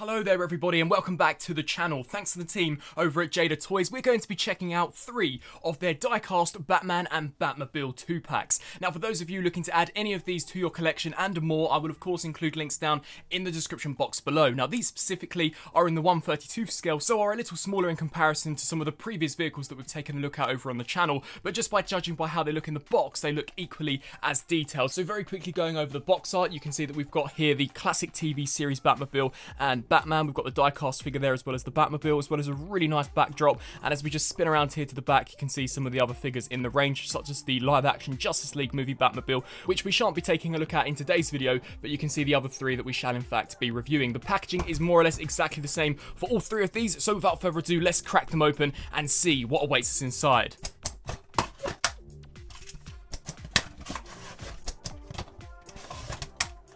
Hello there everybody and welcome back to the channel. Thanks to the team over at Jada Toys, we're going to be checking out 3 of their die-cast Batman and Batmobile 2-packs. Now for those of you looking to add any of these to your collection and more, I will of course include links down in the description box below. Now these specifically are in the 1/32 scale, so are a little smaller in comparison to some of the previous vehicles that we've taken a look at over on the channel, but just by judging by how they look in the box, they look equally as detailed. So very quickly going over the box art, you can see that we've got here the classic TV series Batmobile and Batman. We've got the die-cast figure there as well as the Batmobile, as well as a really nice backdrop. And as we just spin around here to the back, you can see some of the other figures in the range, such as the live-action Justice League movie Batmobile, which we shan't be taking a look at in today's video, but you can see the other 3 that we shall in fact be reviewing. The packaging is more or less exactly the same for all 3 of these, so without further ado, let's crack them open and see what awaits us inside.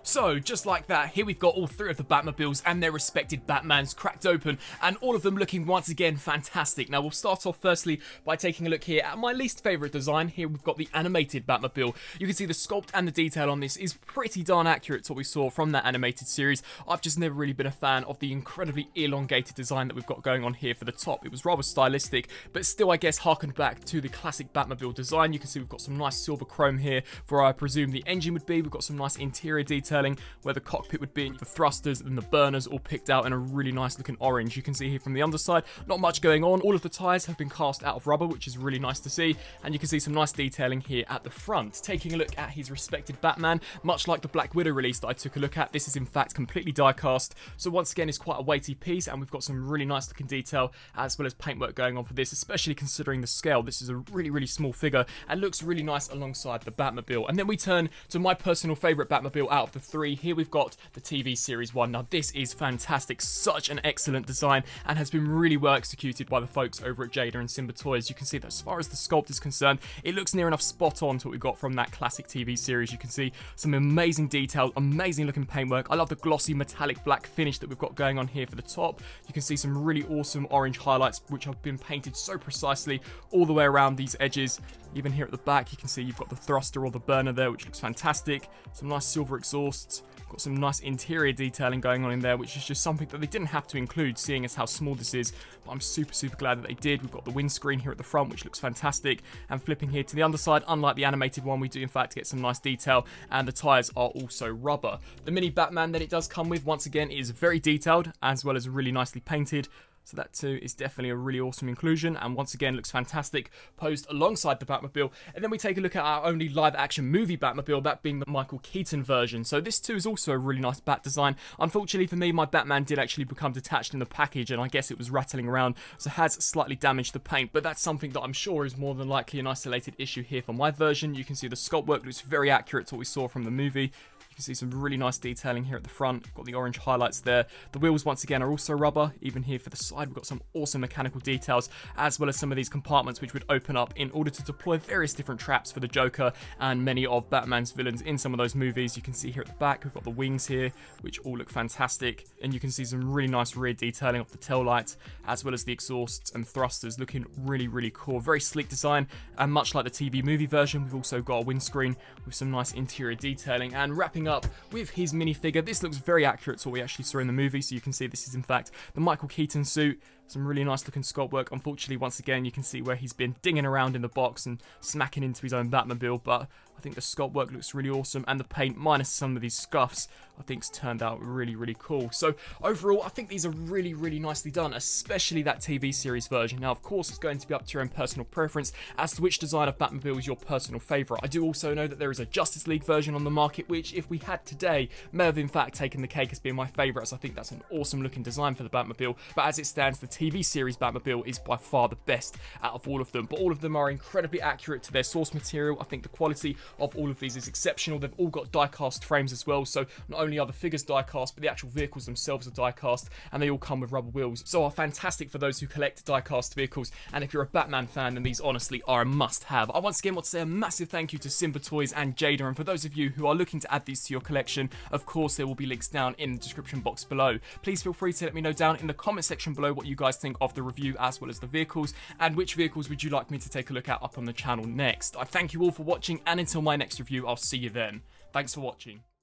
So, just like that, here we've got all 3 of the Batmobiles and their respected Batmans cracked open, and all of them looking once again fantastic. Now, we'll start off firstly by taking a look here at my least favourite design. Here we've got the animated Batmobile. You can see the sculpt and the detail on this is pretty darn accurate to what we saw from that animated series. I've just never really been a fan of the incredibly elongated design that we've got going on here for the top. It was rather stylistic, but still, I guess, harkened back to the classic Batmobile design. You can see we've got some nice silver chrome here for where I presume the engine would be. We've got some nice interior detailing where the cockpit would be, the thrusters and the burners all picked out in a really nice looking orange. You can see here from the underside, not much going on. All of the tyres have been cast out of rubber, which is really nice to see, and you can see some nice detailing here at the front. Taking a look at his respected Batman, much like the Black Widow release that I took a look at, this is in fact completely die cast, so once again it's quite a weighty piece, and we've got some really nice looking detail as well as paintwork going on for this, especially considering the scale. This is a really small figure and looks really nice alongside the Batmobile. And then we turn to my personal favourite Batmobile out of the 3. Here we've got the TV series one. Now this is fantastic, such an excellent design, and has been really well executed by the folks over at Jada and Simba Toys. You can see that as far as the sculpt is concerned, it looks near enough spot on to what we got from that classic TV series. You can see some amazing detail, amazing looking paintwork. I love the glossy metallic black finish that we've got going on here for the top. You can see some really awesome orange highlights which have been painted so precisely all the way around these edges. Even here at the back, you can see you've got the thruster or the burner there, which looks fantastic. Some nice silver exhausts. Got some nice interior detailing going on in there, which is just something that they didn't have to include, seeing as how small this is, but I'm super glad that they did. We've got the windscreen here at the front, which looks fantastic, and flipping here to the underside, unlike the animated one, we do in fact get some nice detail, and the tyres are also rubber. The mini Batman that it does come with, once again, is very detailed, as well as really nicely painted. So that too is definitely a really awesome inclusion, and once again looks fantastic, posed alongside the Batmobile. And then we take a look at our only live action movie Batmobile, that being the Michael Keaton version. So this too is also a really nice bat design. Unfortunately for me, my Batman did actually become detached in the package, and I guess it was rattling around, so has slightly damaged the paint, but that's something that I'm sure is more than likely an isolated issue here for my version. You can see the sculpt work looks very accurate to what we saw from the movie. You can see some really nice detailing here at the front. Got the orange highlights there. The wheels once again are also rubber. Even here for the side, we've got some awesome mechanical details, as well as some of these compartments which would open up in order to deploy various different traps for the Joker and many of Batman's villains in some of those movies. You can see here at the back, we've got the wings here, which all look fantastic. And you can see some really nice rear detailing of the tail lights, as well as the exhausts and thrusters looking really cool. Very sleek design, and much like the TV movie version, we've also got a windscreen with some nice interior detailing. And wrapping up with his minifigure, this looks very accurate to what we actually saw in the movie, so you can see this is in fact the Michael Keaton suit. Some really nice looking sculpt work. Unfortunately, once again, you can see where he's been dinging around in the box and smacking into his own Batmobile, but I think the sculpt work looks really awesome, and the paint, minus some of these scuffs, I think's turned out really cool. So overall, I think these are really nicely done, especially that TV series version. Now, of course, it's going to be up to your own personal preference as to which design of Batmobile is your personal favourite. I do also know that there is a Justice League version on the market, which, if we had today, may have in fact taken the cake as being my favourite, as I think that's an awesome looking design for the Batmobile. But as it stands, the TV series Batmobile is by far the best out of all of them. But all of them are incredibly accurate to their source material. I think the quality of all of these is exceptional. They've all got die-cast frames as well, so not only are the figures die-cast, but the actual vehicles themselves are die-cast, and they all come with rubber wheels, so are fantastic for those who collect die-cast vehicles. And if you're a Batman fan, then these honestly are a must-have. I once again want to say a massive thank you to Simba Toys and Jada, and for those of you who are looking to add these to your collection, of course there will be links down in the description box below. Please feel free to let me know down in the comment section below what you guys think of the review, as well as the vehicles, and which vehicles would you like me to take a look at up on the channel next. I thank you all for watching, and until my next review, I'll see you then. Thanks for watching.